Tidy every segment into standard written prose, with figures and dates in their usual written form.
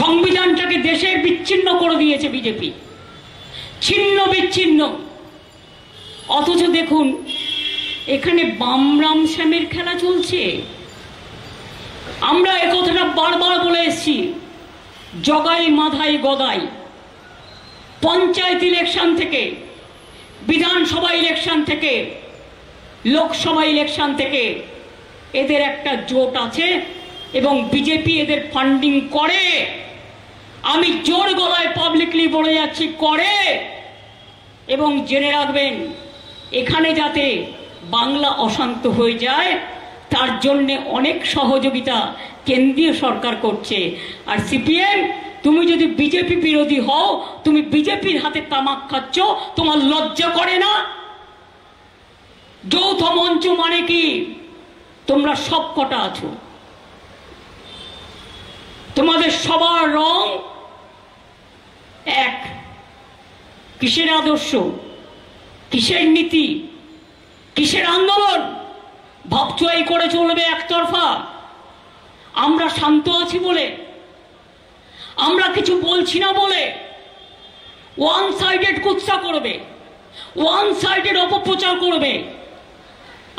সংবিধানটাকে দেশের বিচ্ছিন্ন করে দিয়েছে বিজেপি, ছিন্ন বিচ্ছিন্ন। অথচ দেখুন এখানে বাম রাম শ্যামের খেলা চলছে। আমরা একথাটা বারবার বলে এসেছি, জগাই মাধাই গদাই। পঞ্চায়েত ইলেকশন থেকে, বিধানসভা ইলেকশন থেকে, লোকসভা ইলেকশন থেকে এদের একটা জোট আছে এবং বিজেপি এদের ফান্ডিং করে। আমি জোর গলায় পাবলিকলি বলে যাচ্ছি, করে। এবং জেনে রাখবেন, এখানে যাতে বাংলা অশান্ত হয়ে যায় তার জন্যে অনেক সহযোগিতা কেন্দ্রীয় সরকার করছে। আর সিপিএম, তুমি যদি বিজেপি বিরোধী হও, তুমি বিজেপির হাতে তামাক খাচ্ছ, তোমার লজ্জা করে না? যৌথ মঞ্চ মানে কি? তোমরা সব কটা আছো, তোমাদের সবার রং এক। কিসের আদর্শ, কিসের নীতি, কিসের আন্দোলন? ভাবছো এই করে চলবে একতরফা? আমরা শান্ত আছি বলে, আমরা কিছু বলছি না বলে ওয়ান সাইডেড কুৎসা করবে, ওয়ান সাইডেড অপপ্রচার করবে।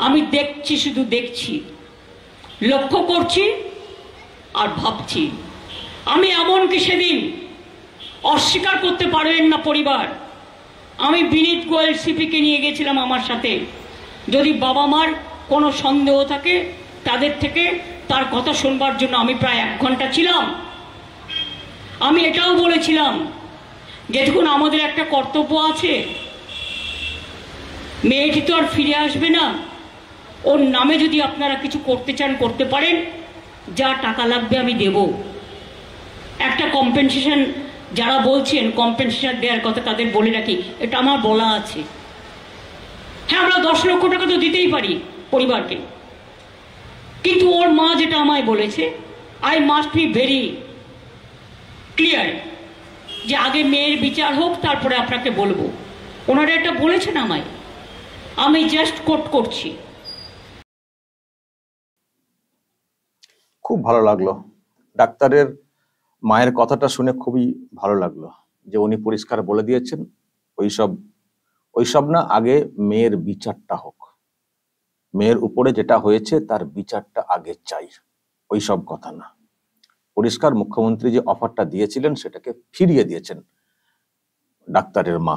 আমি দেখছি, শুধু দেখছি, লক্ষ্য করছি আর ভাবছি। আমি এমনকি সেদিন, অস্বীকার করতে পারবেন না পরিবার, আমি বিনীত গোয়েল সিপিকে নিয়ে গেছিলাম আমার সাথে। যদি বাবা মার কোনো সন্দেহ থাকে তাদের থেকে তার কথা শুনবার জন্য আমি প্রায় 1 ঘন্টা ছিলাম। আমি এটাও বলেছিলাম যে দেখুন, আমাদের একটা কর্তব্য আছে, মেয়েটি তো আর ফিরে আসবে না, ওর নামে যদি আপনারা কিছু করতে চান করতে পারেন, যা টাকা লাগবে আমি দেব। একটা কম্পেনসেশন, যারা বলছেন কম্পেনসেশন দেওয়ার কথা তাদের বলে রাখি, এটা আমার বলা আছে। হ্যাঁ, আমরা 10 লক্ষ টাকা তো দিতেই পারি পরিবারকে, কিন্তু ওর মা যেটা আমায় বলেছে, I must be very clear যে আগে মেয়ের বিচার হোক, তারপরে আপনাকে বলবো। ওনারা এটা বলেছেন আমায়, আমি জাস্ট কোট করছি। খুব ভালো লাগলো ডাক্তারের মায়ের কথাটা শুনে, খুবই ভালো লাগলো যে উনি পরিষ্কার বলে দিয়েছেন ওইসব না, আগে মেয়ের বিচারটা হোক, মেয়ের উপরে যেটা হয়েছে তার বিচারটা আগে চাই, ওইসব কথা না। পরিষ্কার মুখ্যমন্ত্রী যে অফারটা দিয়েছিলেন সেটাকে ফিরিয়ে দিয়েছেন ডাক্তারের মা,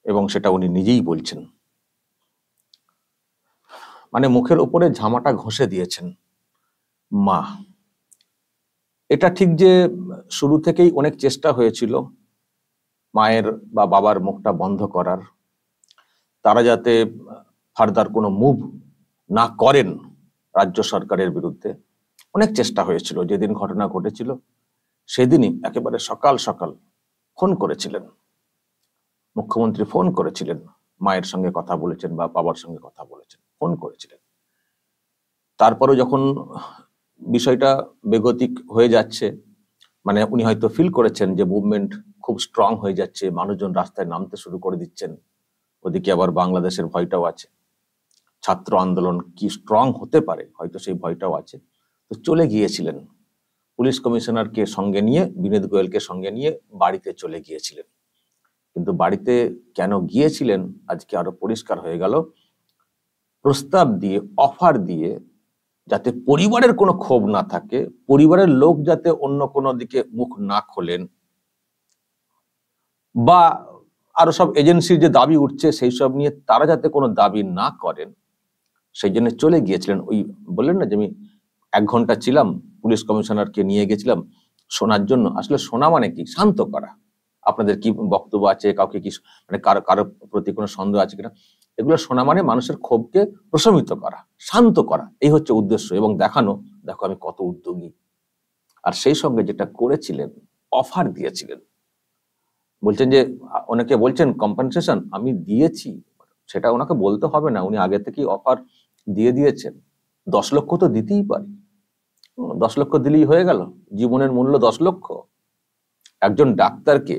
এবং সেটা উনি নিজেই বলছেন। মানে মুখের উপরে ঝামাটা ঘষে দিয়েছেন মা। এটা ঠিক যে শুরু থেকেই অনেক চেষ্টা হয়েছিল মায়ের বা বাবার মুখটা বন্ধ করার, তারা যাতে ফার্দার কোনো মুভ না করেন রাজ্য সরকারের বিরুদ্ধে। অনেক চেষ্টা হয়েছিল। যেদিন ঘটনা ঘটেছিল সেদিনই একেবারে সকাল সকাল ফোন করেছিলেন মুখ্যমন্ত্রী, ফোন করেছিলেন, মায়ের সঙ্গে কথা বলেছেন বা বাবার সঙ্গে কথা বলেছেন, ফোন করেছিলেন। তারপরে যখন বিষয়টা বেগতিক হয়ে যাচ্ছে, মানে উনি হয়তো ফিল করেছেন যে মুভমেন্ট খুব স্ট্রং হয়ে যাচ্ছে, মানুষজন রাস্তায় নামতে শুরু করে দিচ্ছেন, ওদিকে আবার বাংলাদেশের ভয়টাও আছে, ছাত্র আন্দোলন কি স্ট্রং হতে পারে হয়তো সেই ভয়টাও আছে, তো চলে গিয়েছিলেন পুলিশ কমিশনারকে সঙ্গে নিয়ে, বিনীত গোয়েলকে সঙ্গে নিয়ে বাড়িতে চলে গিয়েছিলেন। কিন্তু বাড়িতে কেন গিয়েছিলেন আজকে আরো পরিষ্কার হয়ে গেল। প্রস্তাব দিয়ে, অফার দিয়ে, যাতে পরিবারের কোনো ক্ষোভ না থাকে, পরিবারের লোক যাতে অন্য কোনো দিকে মুখ না খোলেন, বা আরো সব এজেন্সির যে দাবি উঠছে সেই সব নিয়ে তারা যাতে কোনো দাবি না করেন, সেই জন্য চলে গিয়েছিলেন। ওই বললেন না যে আমি 1 ঘন্টা ছিলাম, পুলিশ কমিশনারকে নিয়ে গেছিলাম শোনার জন্য। আসলে শোনা মানে কি? শান্ত করা। আপনাদের কি বক্তব্য আছে, কাউকে কি মানে কারো প্রতি কোনো সন্দেহ আছে কিনা, এগুলো শোনা মানে মানুষের ক্ষোভকে প্রশমিত করা, শান্ত করা, এই হচ্ছে উদ্দেশ্য। এবং দেখানো, দেখো আমি কত উদ্যোগী। আর সেই সঙ্গে যেটা করেছিলেন, অফার দিয়েছিলেন, বলছেন যে অনেকে বলছেন কম্পেনসেশন আমি দিয়েছি, সেটা ওনাকে বলতে হবে না, উনি আগে থেকেই অফার দিয়ে দিয়েছেন। 10 লক্ষ তো দিতেই পারি, 10 লক্ষ দিলেই হয়ে গেল। জীবনের মূল্য 10 লক্ষ। একজন ডাক্তারকে,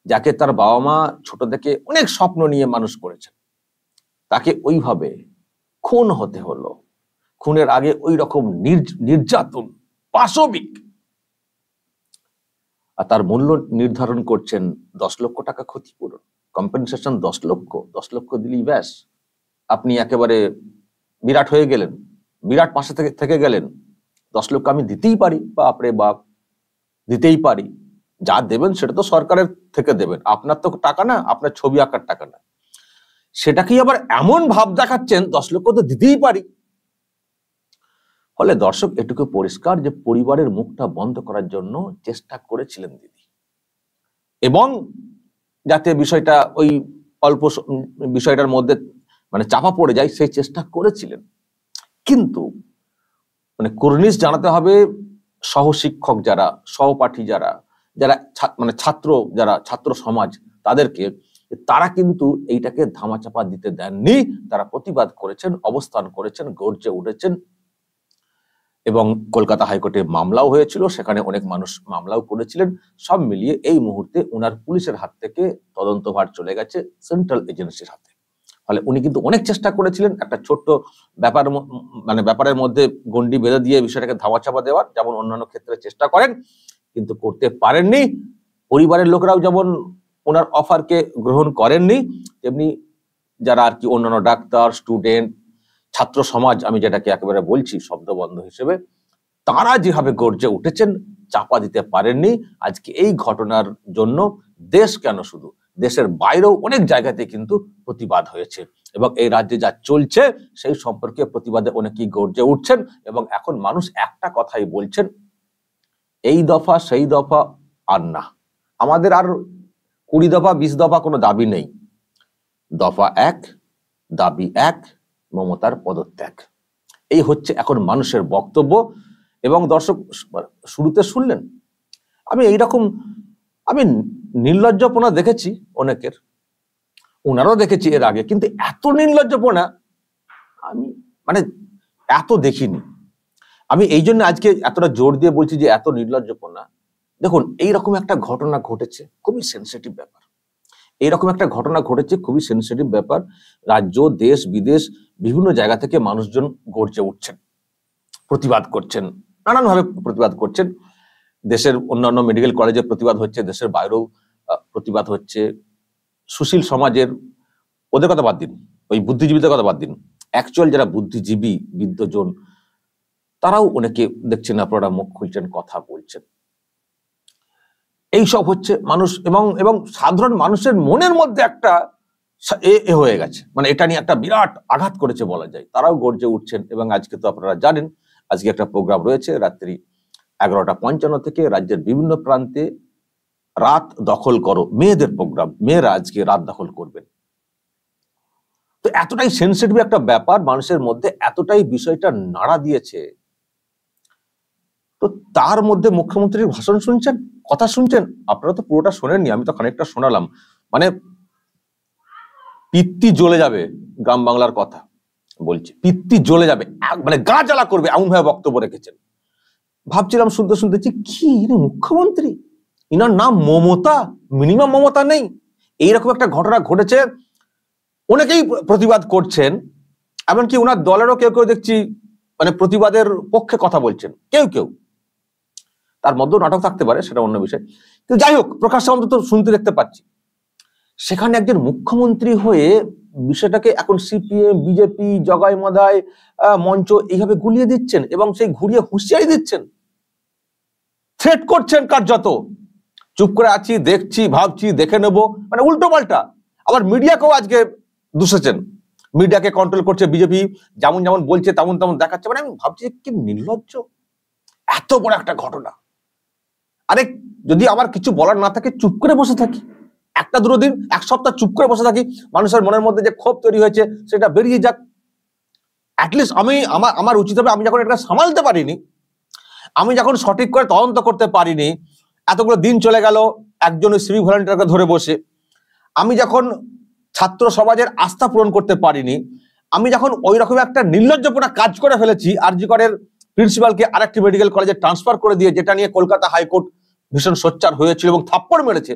যাকে তার বাবা মা ছোট থেকে অনেক স্বপ্ন নিয়ে মানুষ করেছেন, তাকে ওইভাবে খুন হতে হলো, খুনের আগে ওই রকম নির্যাতন, পাশবিক, আর তার মূল্য নির্ধারণ করছেন 10 লক্ষ টাকা ক্ষতিপূরণ, কম্পেনসেশন 10 লক্ষ দিলেই ব্যাস আপনি একেবারে বিরাট হয়ে গেলেন, বিরাট পাশে থেকে গেলেন। 10 লক্ষ আমি দিতেই পারি, বাপরে বাপ, দিতেই পারি। যা দেবেন সেটা তো সরকারের থেকে দেবেন, আপনার তো টাকা না, আপনার ছবি আঁকার টাকা না। সেটাকেই আবার এমন ভাব দেখাচ্ছেন 10 লক্ষ তো দিতেই পারি। ফলে দর্শক এটুকু পরিষ্কার যে পরিবারের মুখটা বন্ধ করার জন্য চেষ্টা করেছিলেন দিদি, এবং যাতে বিষয়টা ওই অল্প বিষয়টার মধ্যে মানে চাপা পড়ে যায় সেই চেষ্টা করেছিলেন। কিন্তু মানে কুর্নিশ জানাতে হবে সহশিক্ষক যারা, সহপাঠী যারা, যারা মানে ছাত্র সমাজ, তাদেরকে, তারা কিন্তু এইটাকে ধামাচাপা দিতে দেননি। তারা প্রতিবাদ করেছেন, অবস্থান করেছেন, গর্জে উঠেছেন। এবং কলকাতা হাইকোর্টে মামলাও হয়েছিল, সেখানে অনেক মানুষ মামলাও করেছিলেন। সব মিলিয়ে এই মুহূর্তে উনার পুলিশের হাত থেকে তদন্তভার চলে গেছে সেন্ট্রাল এজেন্সির হাতে। ফলে উনি কিন্তু অনেক চেষ্টা করেছিলেন একটা ছোট্ট ব্যাপারের মধ্যে গন্ডি বেঁধে দিয়ে বিষয়টাকে ধামাচাপা দেওয়ার, যেমন অন্যান্য ক্ষেত্রে চেষ্টা করেন, কিন্তু করতে পারেননি। পরিবারের লোকরাও যেমন ওনার অফারকে গ্রহণ করেননি, তেমনি যারা আর কি অন্যান্য ডাক্তার, স্টুডেন্ট, ছাত্র সমাজ, আমি যেটাকে একেবারে বলছি শব্দবন্ধ হিসেবে, তারা যেভাবে গর্জে উঠেছেন চাপা দিতে পারেননি। আজকে এই ঘটনার জন্য দেশ কেন, শুধু দেশের বাইরেও অনেক জায়গাতে কিন্তু প্রতিবাদ হয়েছে, এবং এই রাজ্যে যা চলছে সেই সম্পর্কে প্রতিবাদে অনেকেই গর্জে উঠছেন। এবং এখন মানুষ একটা কথাই বলছেন, এই দফা সেই দফা আর না, আমাদের আর 20 দফা 20 দফা কোনো দাবি নেই। দফা 1, দাবি 1, মমতার পদত্যাগ। এই হচ্ছে এখন মানুষের বক্তব্য। এবং দর্শক শুরুতে শুনলেন, আমি নির্লজ্জপনা দেখেছি অনেকের, ওনারও দেখেছি এর আগে, কিন্তু এত নির্লজ্জপনা আমি এত দেখিনি। আমি এই জন্য আজকে এতটা জোর দিয়ে বলছি যে এত নির্লজ্জপনা। দেখুন, এইরকম একটা ঘটনা ঘটেছে, খুবই সেন্সিটিভ ব্যাপার। এইরকম একটা ঘটনা ঘটেছে, খুবই সেন্সিটিভ ব্যাপার। রাজ্য, দেশ, বিদেশ, বিভিন্ন জায়গা থেকে মানুষজন গর্জে উঠছেন, প্রতিবাদ করছেন, নানানভাবে প্রতিবাদ করছেন। দেশের অন্যান্য মেডিকেল কলেজে প্রতিবাদ হচ্ছে, দেশের বাইরেও প্রতিবাদ হচ্ছে। সুশীল সমাজের, ওদের কথা বাদ দিন, ওই বুদ্ধিজীবীদের কথা বাদ দিন, অ্যাকচুয়াল যারা বুদ্ধিজীবী, বিদ্বজন, তারাও অনেকে দেখছেন আপনারা মুখ খুলছেন, কথা বলছেন। এইসব হচ্ছে মানুষ এবং সাধারণ মানুষের মনের মধ্যে একটা এ হয়ে গেছে, এটা নিয়ে একটা বিরাট আঘাত করেছে বলা যায়। তারাও গর্জে উঠছেন। এবং আজকে তো আপনারা জানেন, আজকে একটা প্রোগ্রাম রয়েছে রাত্রি 11:55 থেকে রাজ্যের বিভিন্ন প্রান্তে রাত দখল করো, মেয়েদের প্রোগ্রাম, মেয়েরা আজকে রাত দখল করবেন। তো এতটাই সেন্সিটিভ একটা ব্যাপার, মানুষের মধ্যে এতটাই বিষয়টা নাড়া দিয়েছে। তো তার মধ্যে মুখ্যমন্ত্রীর ভাষণ শুনছেন, কথা শুনছেন, আপনারা তো পুরোটা শোনেননি, আমি তো খানিকটা শোনালাম। পিত্তি জ্বলে যাবে, গ্রাম বাংলার কথা বলছি, পিত্তি জ্বলে যাবে, গা জ্বালা করবে, এমন ভাবে বক্তব্য রেখেছেন। ভাবছিলাম শুনতে শুনতে, কি মুখ্যমন্ত্রী, ইনার নাম মমতা, মিনিমাম মমতা নেই? এইরকম একটা ঘটনা ঘটেছে, অনেকেই প্রতিবাদ করছেন, এমনকি ওনার দলেরও কেউ কেউ দেখছি প্রতিবাদের পক্ষে কথা বলছেন, কেউ কেউ, তার মধ্যেও নাটক থাকতে পারে, সেটা অন্য বিষয়। কিন্তু যাই হোক, প্রকাশ্যে অন্তত শুনতে দেখতে পাচ্ছি। সেখানে একজন মুখ্যমন্ত্রী হয়ে বিষয়টাকে এখন সিপিএম, বিজেপি, জগাই মদাই মঞ্চ এইভাবে গুলিয়ে দিচ্ছেন, এবং সেই ঘুরিয়ে হুঁশিয়ারি দিচ্ছেন, থ্রেট করছেন কার্যত। চুপ করে আছি, দেখছি, ভাবছি, দেখে নেব, উল্টো পাল্টা। আবার মিডিয়াকেও আজকে দুষেছেন, মিডিয়াকে কন্ট্রোল করছে বিজেপি, যেমন যেমন বলছে তেমন তেমন দেখাচ্ছে। আমি ভাবছি, কি নির্লজ্জ, এত বড় একটা ঘটনা। আরে যদি আমার কিছু বলার না থাকে, চুপ করে বসে থাকি, একটা দুটো দিন, এক সপ্তাহ চুপ করে বসে থাকি, মানুষের মনের মধ্যে যে ক্ষোভ তৈরি হয়েছে সেটা বেরিয়ে যাক। অ্যাটলিস্ট আমার উচিত হবে, আমি যখন এটা সামালতে পারিনি, আমি যখন সঠিক করে তদন্ত করতে পারিনি, এতগুলো দিন চলে গেল একজন সিভিক ভলান্টিয়ারকে ধরে বসে, আমি যখন ছাত্র সমাজের আস্থা পূরণ করতে পারিনি, আমি যখন ওই রকম একটা নির্লজ্জপনা কাজ করে ফেলেছি, আরজি করের প্রিন্সিপালকে আরেকটি মেডিকেল কলেজে ট্রান্সফার করে দিয়ে, যেটা নিয়ে কলকাতা হাইকোর্ট ভীষণ সোচ্চার হয়েছিল এবং থাপ্পড় মেরেছে,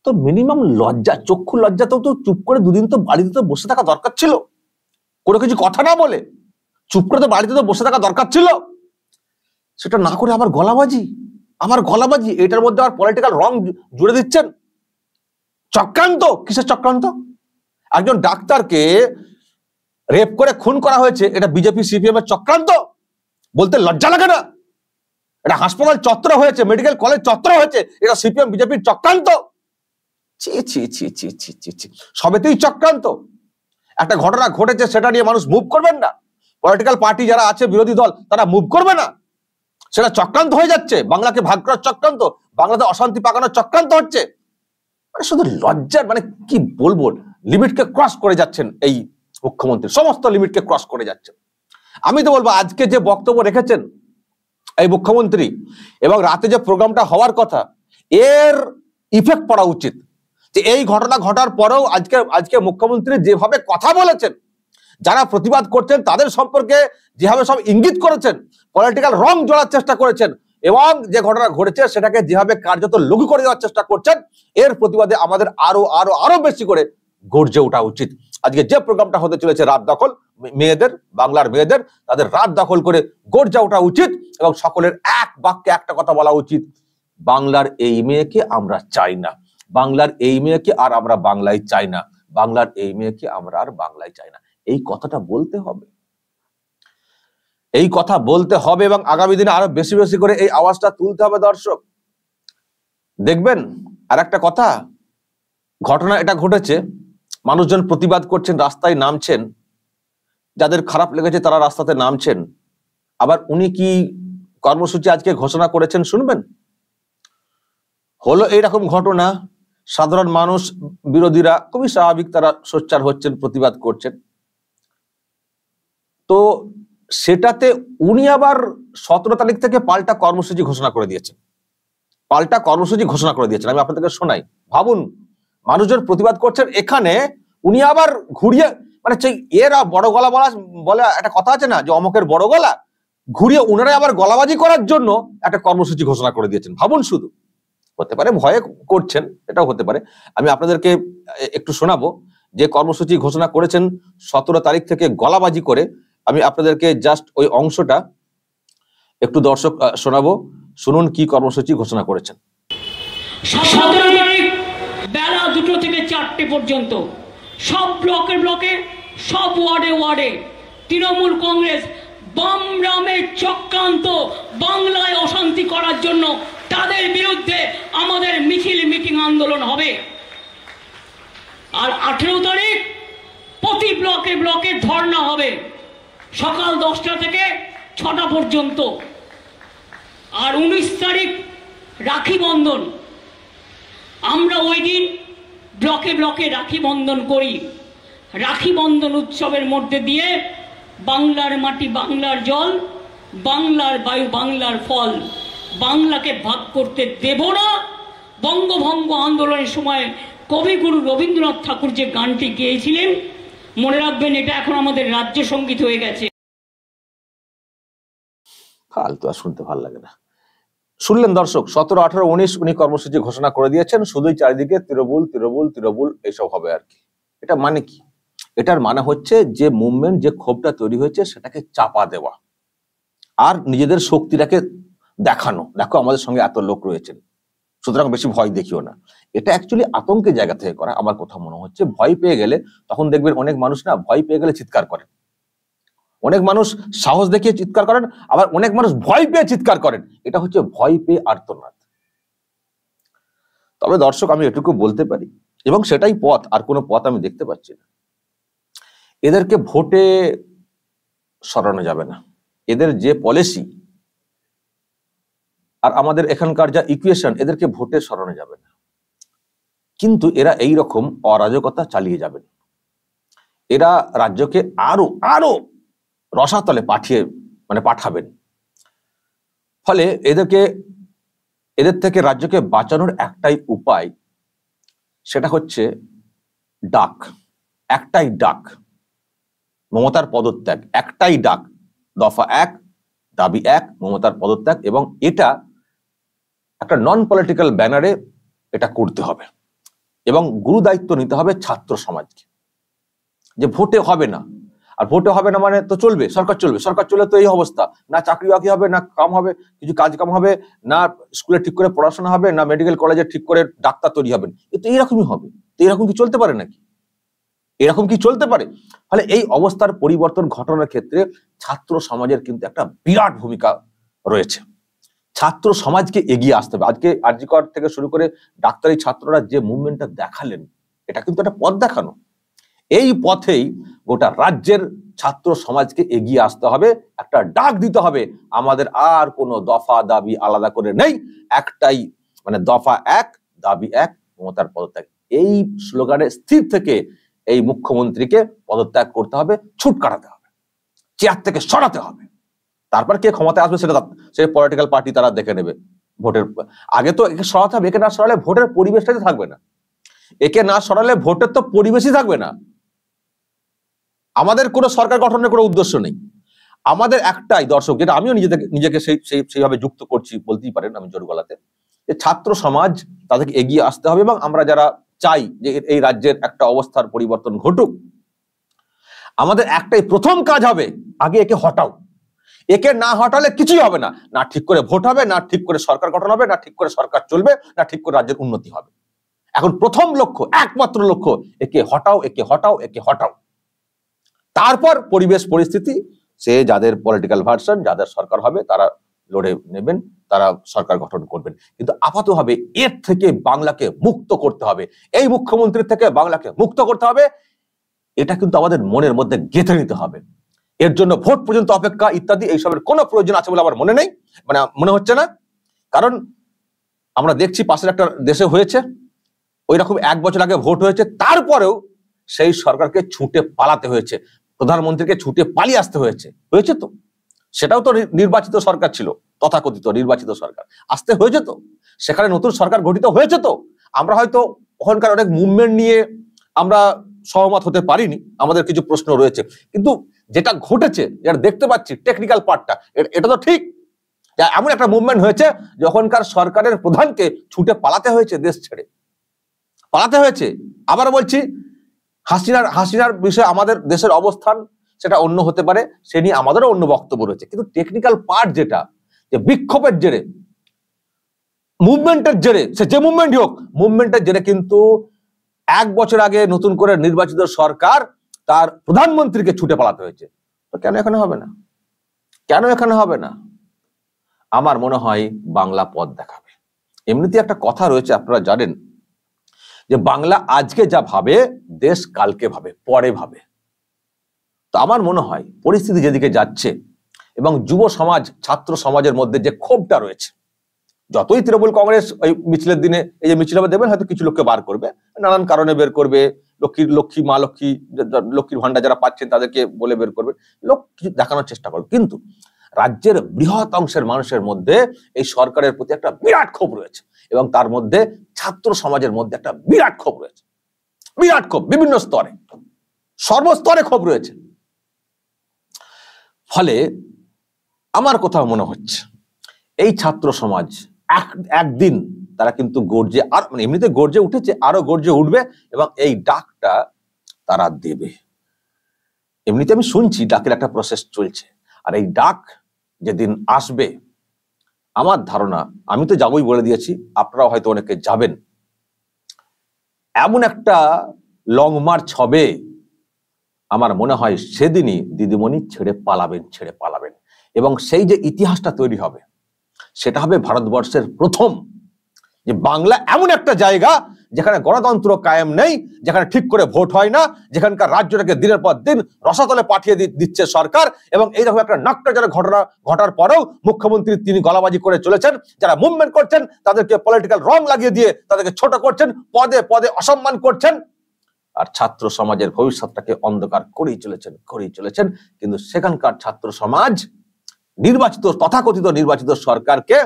তো মিনিমাম লজ্জা, চক্ষু লজ্জাতেও তো চুপ করে দুদিন তো বাড়িতে তো বসে থাকা দরকার ছিল, কোনো কিছু কথা না বলে চুপ করে তো বাড়িতে তো বসে থাকা দরকার ছিল। সেটা না করে আবার গলাবাজি, আমার গলাবাজি, এটার মধ্যে আর পলিটিক্যাল রং জুড়ে দিচ্ছেন। চক্রান্ত, কিসের চক্রান্ত? একজন ডাক্তারকে রেপ করে খুন করা হয়েছে, এটা বিজেপি সিপিএম এর চক্রান্ত বলতে লজ্জা লাগে না? এটা হাসপাতাল চত্বর হয়েছে, মেডিকেল কলেজ চত্বর হয়েছে, এটা সিপিএম বিজেপির চক্রান্ত। ছি ছি ছি ছি ছি ছি ছি, সবেতেই চক্রান্ত। একটা ঘটনা ঘটেছে, সেটা নিয়ে মানুষ মুভ করবেন না? পলিটিক্যাল পার্টি যারা আছে, বিরোধী দল, তারা মুভ করবে না? সেটা চক্রান্ত হয়ে যাচ্ছে, বাংলাকে ভাগ করার চক্রান্ত, বাংলাতে অশান্তি পাকানোর চক্রান্ত হচ্ছে। মানে শুধু লজ্জার, মানে কি বলবো, লিমিটকে ক্রস করে যাচ্ছেন এই মুখ্যমন্ত্রী, সমস্ত লিমিটকে ক্রস করে যাচ্ছেন। আমি তো বলবো, আজকে যে বক্তব্য রেখেছেন এই মুখ্যমন্ত্রী, এবং রাতে যে প্রোগ্রামটা হওয়ার কথা, এর ইফেক্ট পড়া উচিত। যে এই ঘটনা ঘটার পরেও আজকে মুখ্যমন্ত্রী যেভাবে কথা বলেছেন, যারা প্রতিবাদ করছেন তাদের সম্পর্কে যেভাবে সব ইঙ্গিত করেছেন, পলিটিক্যাল রং জড়ার চেষ্টা করেছেন, এবং যে ঘটনা ঘটেছে সেটাকে যেভাবে কার্যত লঘু করে দেওয়ার চেষ্টা করছেন, এর প্রতিবাদে আমাদের আরো আরো আরো বেশি করে গর্জে ওঠা উচিত। আজকে যে প্রোগ্রামটা হতে চলেছে রাত দখল, মেয়েদের, বাংলার মেয়েদের, তাদের রাত দখল করে গর্জে ওঠা উচিত, এবং সকলের এক বাক্যে একটা কথা বলা উচিত, বাংলার এই মেয়েকে আমরা চাই না, বাংলার এই মেয়েকে আর আমরা বাংলায় চাই না, বাংলার এই মেয়েকে আমরা আর বাংলায় চাই না। এই কথাটা বলতে হবে, এই কথা বলতে হবে, এবং আগামী দিনে আরো বেশি বেশি করে এই আওয়াজটা তুলতে হবে। দর্শক দেখবেন, আর একটা কথা, ঘটনা এটা ঘটেছে, মানুষজন প্রতিবাদ করছেন, রাস্তায় নামছেন, যাদের খারাপ লেগেছে তারা রাস্তাতে নামছেন। আবার উনি কি কর্মসূচি আজকে ঘোষণা করেছেন শুনবেন? হলো এইরকম ঘটনা, সাধারণ মানুষ, বিরোধীরা খুবই স্বাভাবিক, তারা সোচ্চার হচ্ছেন, প্রতিবাদ করছেন। তো সেটাতে উনি আবার 17 তারিখ থেকে পাল্টা কর্মসূচি ঘোষণা করে দিয়েছেন, পাল্টা কর্মসূচি ঘোষণা করে দিয়েছেন। আমি আপনাদেরকে শোনাই, ভাবুন, মানুষজন প্রতিবাদ করছেন, এখানে উনি আবার ঘুরিয়ে, মানে সেই এরা বড় গলা বলে একটা কথা আছে না, যে অমকের বড় গলা, ঘুরিয়ে উনারা আবার গলাবাজি করার জন্য একটা কর্মসূচি ঘোষণা করে দিয়েছেন। ভাবুন শুধু, হতে পারে ভয়ে করছেন, এটাও হতে পারে। আমি আপনাদেরকে একটু শোনাবো যে কর্মসূচি ঘোষণা করেছেন 17 তারিখ থেকে গলাবাজি করে। আমি আপনাদেরকে জাস্ট ওই অংশটা একটু দর্শক শোনাবো, শুনুন কি কর্মসূচি ঘোষণা করেছেন। 17 তারিখ বেলা 2টো থেকে 4টে পর্যন্ত সব ব্লকে, সব ওয়ার্ডে তৃণমূল কংগ্রেস বাম রামের চক্রান্ত, বাংলায় অশান্তি করার জন্য তাদের বিরুদ্ধে আমাদের মিটিং আন্দোলন হবে। আর 18 তারিখ প্রতি ব্লকে ধর্ণা হবে, সকাল 10টা থেকে 6টা পর্যন্ত। আর 19 তারিখ রাখি বন্ধন, আমরা ওই দিন ব্লকে রাখি বন্ধন করি। রাখি বন্ধন উৎসবের মধ্যে দিয়ে বাংলার মাটি, বাংলার জল, বাংলার বায়ু, বাংলার ফল, বাংলাকে ভাগ করতে দেব না। বঙ্গভঙ্গ আন্দোলনের সময় কবিগুরু রবীন্দ্রনাথ ঠাকুর যে গানটি গেয়েছিলেন, মনে রাখবেন, এটা এখন আমাদের রাজ্য সঙ্গীত হয়ে গেছে। ফালতু আর শুনতে ভালো লাগে না। শুনলেন দর্শক, 17, 18, 19 উনি কর্মসূচি ঘোষণা করে দিয়েছেন। শুধুই চারিদিকে তৃণমূল এইসব হবে আর কি। এটা মানে কি? এটার মানে হচ্ছে যে মুভমেন্ট, যে ক্ষোভটা তৈরি হয়েছে সেটাকে চাপা দেওয়া, আর নিজেদের শক্তিটাকে দেখানো, দেখো আমাদের সঙ্গে এত লোক রয়েছেন, সুতরাং বেশি ভয় দেখিও না। এটা অ্যাকচুয়ালি আতঙ্কের জায়গা থেকে করা আমার কথা মনে হচ্ছে। ভয় পেয়ে গেলে, তখন দেখবেন অনেক মানুষ না ভয় পেয়ে গেলে চিৎকার করেন, অনেক মানুষ সাহস দেখিয়ে চিৎকার করেন, আবার অনেক মানুষ ভয় পেয়ে চিৎকার করেন। এটা হচ্ছে ভয় পেয়ে আর্তনাদ। তবে দর্শক, আমি এটুকু বলতে পারি, এবং সেটাই পথ, আর কোনো পথ আমি দেখতে পাচ্ছি না। এদেরকে ভোটে সরানো যাবে না। এদের যে পলিসি আর আমাদের এখানকার যা ইকুয়েশন, এদেরকে ভোটে সরানো যাবে না। কিন্তু এরা এই রকম অরাজকতা চালিয়ে যাবেন, এরা রাজ্যকে আরো আরো রসাতলে পাঠাবেন। ফলে এদের থেকে রাজ্যকে বাঁচানোর একটাই উপায়, সেটা হচ্ছে ডাক, একটাই ডাক, মমতার পদত্যাগ। একটাই ডাক, দফা 1, দাবি 1, মমতার পদত্যাগ। এবং এটা একটা নন পলিটিক্যাল ব্যানারে এটা করতে হবে, এবং গুরু দায়িত্ব নিতে হবে ছাত্র সমাজকে, যে ভোটে হবে না। আর ভোটে হবে না মানে তো চলবে, সরকার চলবে, সরকার চলে তো এই অবস্থা, না চাকরি বাকরি হবে, না কাম হবে, কিছু কাজ কাম হবে, না স্কুলে ঠিক করে পড়াশোনা হবে, না মেডিকেল কলেজে ঠিক করে ডাক্তার তৈরি হবেন। এ তো এইরকমই হবে। তো এরকম কি চলতে পারে নাকি? এরকম কি চলতে পারে? ফলে এই অবস্থার পরিবর্তন ঘটানোর ক্ষেত্রে ছাত্র সমাজের কিন্তু একটা বিরাট ভূমিকা রয়েছে। ছাত্র সমাজকে এগিয়ে আসতে হবে। আজকে আরজি কর থেকে শুরু করে ডাক্তারি ছাত্ররা যে মুভমেন্টটা দেখালেন, এটা কিন্তু একটা পথ দেখানো। এই পথেই গোটা রাজ্যের ছাত্র সমাজকে এগিয়ে আসতে হবে, একটা ডাক দিতে হবে। আমাদের আর কোনো দফা দাবি আলাদা করে নেই, একটাই, মানে দফা এক, দাবি এক, মমতার পদত্যাগ। এই স্লোগানে স্থির থেকে এই মুখ্যমন্ত্রীকে পদত্যাগ করতে হবে, ছুট কাটাতে হবে, চেয়ার থেকে সরাতে হবে। তারপর কে ক্ষমতায় আসবে সেটা সেই পলিটিক্যাল পার্টি তারা দেখে নেবে। ভোটের আগে তো একে সরাতে হবে। একে না সরালে ভোটের পরিবেশটাই থাকবে না। একে না সরালে ভোটের তো পরিবেশই থাকবে না। আমাদের কোনো সরকার গঠনের কোনো উদ্দেশ্য নেই। আমাদের একটাই দর্শক, যেটা আমিও নিজেকে সেইভাবে যুক্ত করছি বলতেই পারেন আমি জোর গলাতে, যে ছাত্র সমাজ তাদেরকে এগিয়ে আসতে হবে, এবং আমরা যারা চাই যে এই রাজ্যের একটা অবস্থার পরিবর্তন ঘটুক, আমাদের একটাই প্রথম কাজ হবে, আগে একে হটাও। একে না হটালে কিছুই হবে না। না ঠিক করে ভোট হবে, না ঠিক করে সরকার গঠন হবে, না ঠিক করে সরকার চলবে, না ঠিক করে রাজ্যের উন্নতি হবে। এখন প্রথম লক্ষ্য, একমাত্র লক্ষ্য, একে হটাও, একে হটাও, একে হটাও। তারপর পরিবেশ পরিস্থিতি, সে যাদের পলিটিক্যাল ভার্সন, যাদের সরকার হবে তারা লড়ে নেবেন, তারা সরকার গঠন করবেন। কিন্তু আপাতভাবে এর থেকে বাংলাকে মুক্ত করতে হবে, এই মুখ্যমন্ত্রীর থেকে বাংলাকে মুক্ত করতে হবে। এটা কিন্তু আমাদের মনের মধ্যে গেঁথে নিতে হবে। এর জন্য ভোট পর্যন্ত অপেক্ষা ইত্যাদি এইসবের কোনো প্রয়োজন আছে বলে আমার মনে নেই, মানে মনে হচ্ছে না। কারণ আমরা দেখছি পাশের একটা দেশে হয়েছে, ওই রকম 1 বছর আগে ভোট হয়েছে, তারপরেও সেই সরকারকে ছুটে পালাতে হয়েছে, প্রধানমন্ত্রীকে ছুটে পালিয়ে আসতে হয়েছে। হয়েছে তো, সেটাও তো নির্বাচিত সরকার ছিল, তথাকথিত নির্বাচিত সরকার, আসতে হয়েছে তো, সেখানে নতুন সরকার গঠিত হয়েছে তো। আমরা হয়তো ওখানকার অনেক মুভমেন্ট নিয়ে আমরা সহমত হতে পারিনি, আমাদের কিছু প্রশ্ন রয়েছে, কিন্তু যেটা ঘটেছে, যেটা দেখতে পাচ্ছি টেকনিক্যাল পার্টটা, এটা তো ঠিক। এমন একটা মুভমেন্ট হয়েছে যখনকার সরকারের প্রধানকে ছুটে পালাতে হয়েছে, দেশ ছেড়ে পালাতে হয়েছে। আবার বলছি, হাসিনার বিষয়ে আমাদের দেশের অবস্থান সেটা অন্য হতে পারে, সে নিয়ে আমাদেরও অন্য বক্তব্য রয়েছে, কিন্তু টেকনিক্যাল পার্ট যেটা, যে বিক্ষোভের জেরে, মুভমেন্টের জেরে, সে যে মুভমেন্টই হোক, মুভমেন্টের জেরে কিন্তু 1 বছর আগে নতুন করে নির্বাচিত সরকার তার প্রধানমন্ত্রীকে ছুটে পালাতে হয়েছে। তো কেন এখানে হবে না? কেন এখানে হবে না? আমার মনে হয় বাংলা পথ দেখাবে। এমনিতে একটা কথা রয়েছে, আপনারা জানেন, যে বাংলা আজকে যা ভাবে, দেশ কালকে ভাবে, পরে ভাবে। তো আমার মনে হয় পরিস্থিতি যেদিকে যাচ্ছে, এবং যুব সমাজ, ছাত্র সমাজের মধ্যে যে ক্ষোভটা রয়েছে, যতই তৃণমূল কংগ্রেস ওই মিছিলের দিনে, এই যে মিছিল হবে দেবেন, হয়তো কিছু লোককে বার করবে, নানান কারণে বের করবে, লক্ষ্মীর ভান্ডার যারা পাচ্ছেন তাদেরকে বলে বের করবে, লোক কিছু দেখানোর চেষ্টা করবে, কিন্তু রাজ্যের বৃহৎ অংশের মানুষের মধ্যে এই সরকারের প্রতি একটা বিরাট ক্ষোভ রয়েছে, এবং তার মধ্যে ছাত্র সমাজের মধ্যে একটা বিরাট ক্ষোভ রয়েছে, বিরাট ক্ষোভ, বিভিন্ন স্তরে, সর্বস্তরে ক্ষোভ রয়েছে। ফলে আমার কোথাও মনে হচ্ছে এই ছাত্র সমাজ একদিন তারা কিন্তু গর্জে, আর মানে এমনিতে গর্জে উঠেছে, আরো গর্জে উঠবে, এবং এই ডাকটা তারা দেবে। এমনিতে আমি শুনছি ডাকের একটা প্রসেস চলছে, আর এই ডাক যেদিন আসবে, আমার ধারণা, আমি তো যাবই বলে দিয়েছি, আপনারাও হয়তো অনেকে যাবেন, এমন একটা লং মার্চ হবে, আমার মনে হয় সেদিনই দিদিমণি ছেড়ে পালাবেন, এবং সেই যে ইতিহাসটা তৈরি হবে, সেটা হবে ভারতবর্ষের প্রথম, যে বাংলা এমন একটা জায়গা যেখানে গণতন্ত্র কায়েম নেই, যেখানে ঠিক করে ভোট হয় না, যেখানকার রাজ্যটাকে দিনের পর দিন রসাতলে পাঠিয়ে দিচ্ছে সরকার, এবং এইরকম একটা নাট্যজনক ঘটনা ঘটার পরেও মুখ্যমন্ত্রী তিনি গলাবাজি করে চলেছেন, যারা মুভমেন্ট করছেন তাদেরকে পলিটিক্যাল রং লাগিয়ে দিয়ে তাদেরকে ছোট করছেন, পদে পদে অসম্মান করছেন, আর ছাত্র সমাজের ভবিষ্যৎটাকে অন্ধকার করেই চলেছেন। কিন্তু সেখানকার ছাত্র সমাজ নির্বাচিত, তথাকথিত নির্বাচিত সরকারকে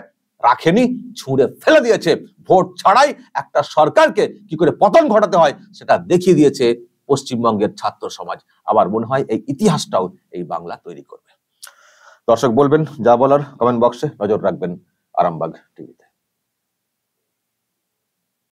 রাখেনি, ছুঁড়ে ফেলে দিয়েছে। ভোট ছাড়াই একটা সরকারকে কি করে পতন ঘটাতে হয় সেটা দেখিয়ে দিয়েছে পশ্চিমবঙ্গের ছাত্র সমাজ। আবার মনে হয় এই ইতিহাসটাও এই বাংলা তৈরি করবে। দর্শক বলবেন যা বলার কমেন্ট বক্সে, নজর রাখবেন আরামবাগ টিভিতে।